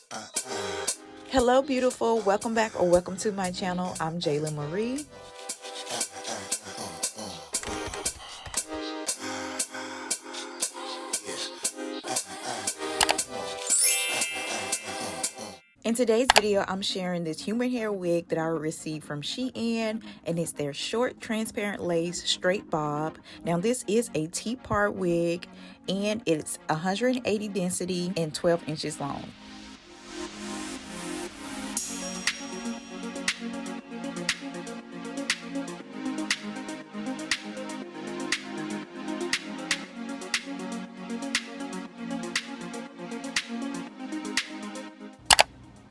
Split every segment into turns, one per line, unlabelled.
Hello beautiful, welcome back or welcome to my channel. I'm Jayla Marie. In today's video, I'm sharing this human hair wig that I received from Shein, and it's their short transparent lace straight bob. Now this is a T-part wig and it's 180 density and 12 inches long.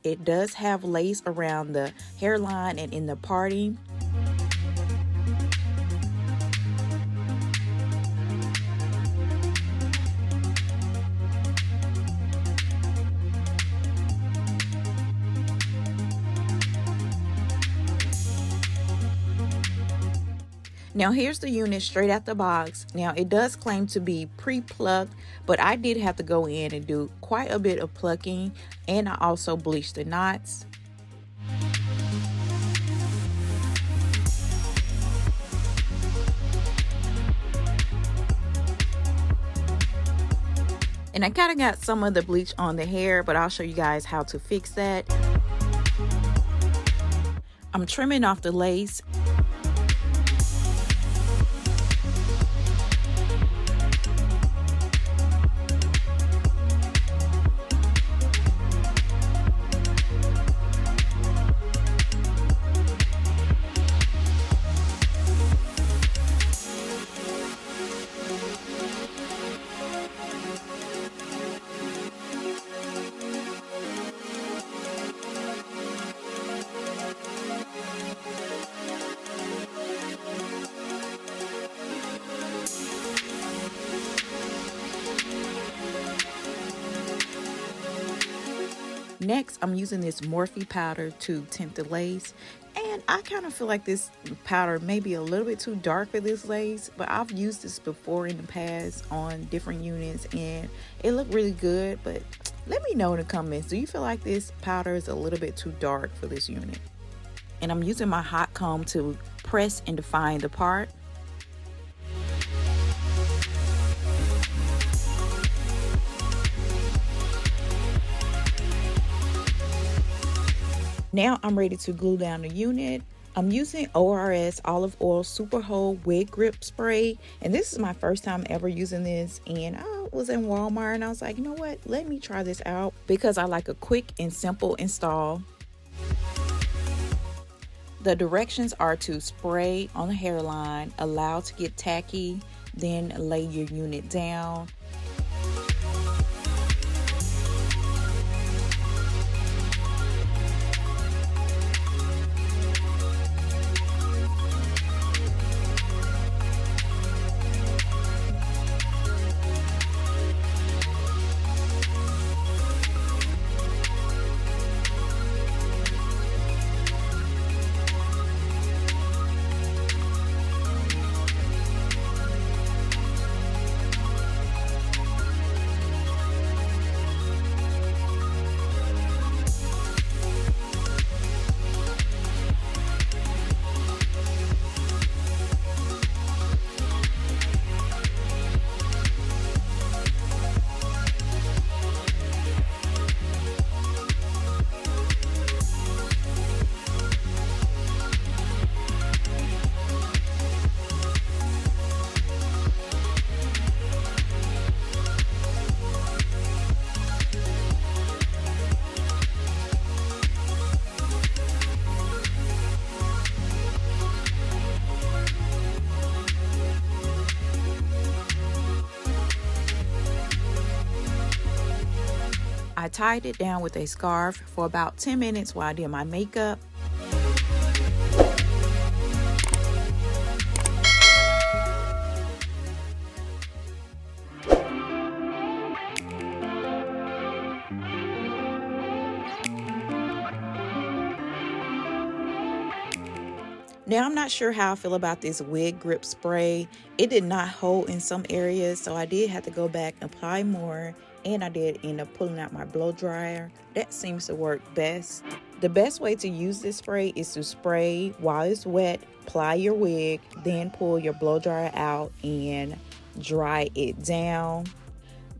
It does have lace around the hairline and in the parting. Now here's the unit straight out the box. Now it does claim to be pre-plucked, but I did have to go in and do quite a bit of plucking, and I also bleached the knots. And I kind of got some of the bleach on the hair, but I'll show you guys how to fix that. I'm trimming off the lace. Next, I'm using this Morphe powder to tint the lace, and I kind of feel like this powder may be a little bit too dark for this lace, but I've used this before in the past on different units and it looked really good. But let me know in the comments, do you feel like this powder is a little bit too dark for this unit? And I'm using my hot comb to press and define the part. Now I'm ready to glue down the unit. I'm using ORS Olive Oil Super Hold Wig Grip Spray, and this is my first time ever using this, and I was in Walmart and I was like, you know what, let me try this out because I like a quick and simple install. The directions are to spray on the hairline, allow to get tacky, then lay your unit down. I tied it down with a scarf for about 10 minutes while I did my makeup. Now, I'm not sure how I feel about this wig grip spray. It did not hold in some areas, so I did have to go back and apply more. and I did end up pulling out my blow dryer. That seems to work best. The best way to use this spray is to spray while it's wet, apply your wig, then pull your blow dryer out and dry it down.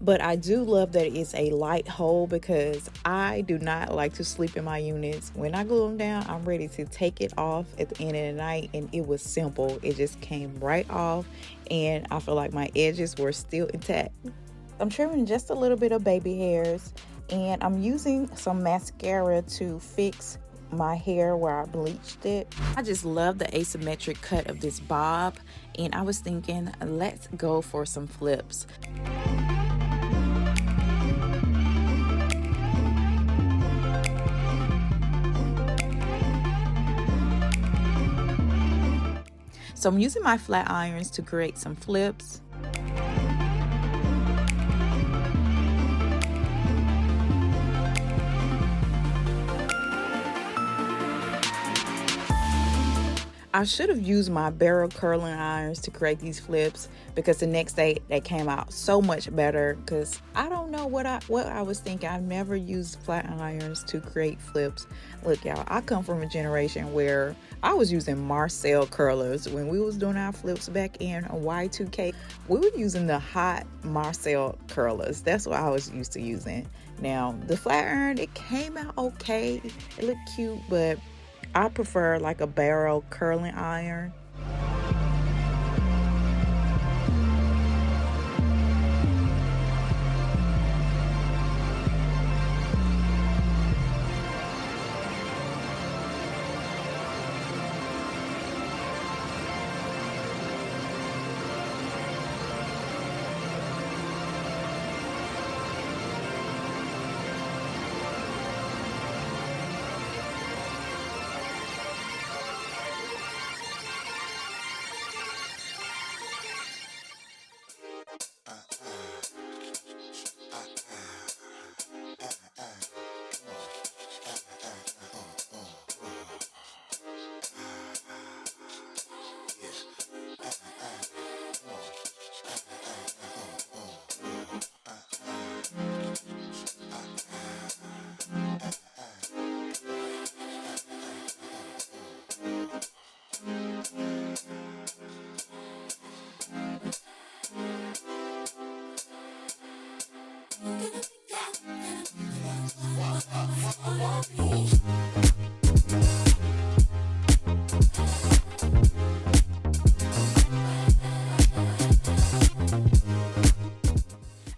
But I do love that it's a light hold because I do not like to sleep in my units. When I glue them down, I'm ready to take it off at the end of the night, and it was simple. It just came right off, and I feel like my edges were still intact. I'm trimming just a little bit of baby hairs, and I'm using some mascara to fix my hair where I bleached it. I just love the asymmetric cut of this bob, and I was thinking, let's go for some flips. So I'm using my flat irons to create some flips. I should have used my barrel curling irons to create these flips, because the next day they came out so much better. Because I don't know what I was thinking. I've never used flat irons to create flips. Look, y'all, I come from a generation where I was using Marcel curlers when we was doing our flips back in Y2k. We were using the hot Marcel curlers. That's what I was used to using. Now the flat iron, it came out okay. It looked cute, but I prefer like a barrel curling iron.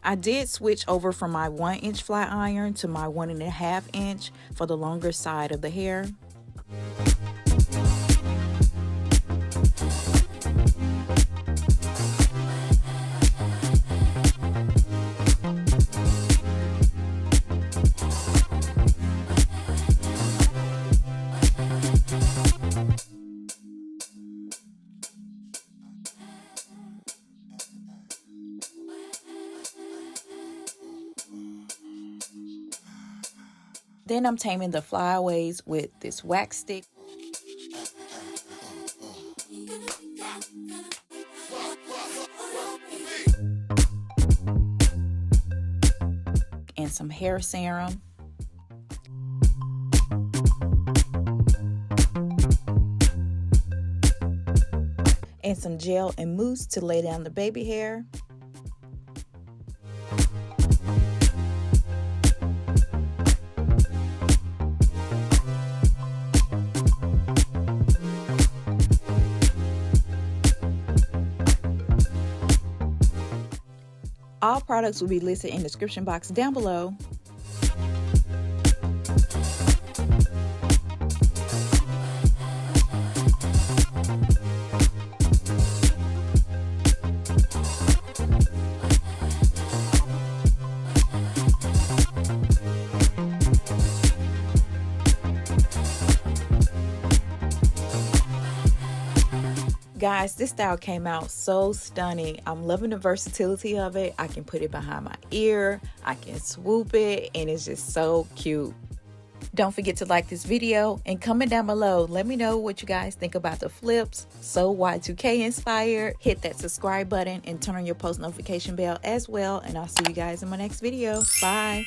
I did switch over from my 1-inch flat iron to my 1.5-inch for the longer side of the hair. Then I'm taming the flyaways with this wax stick. And some hair serum. And some gel and mousse to lay down the baby hair. All products will be listed in the description box down below. Guys, this style came out so stunning. I'm loving the versatility of it. I can put it behind my ear, I can swoop it, and it's just so cute. Don't forget to like this video and comment down below. Let me know what you guys think about the flips. So Y2k inspired. Hit that subscribe button and turn on your post notification bell as well. And I'll see you guys in my next video. Bye.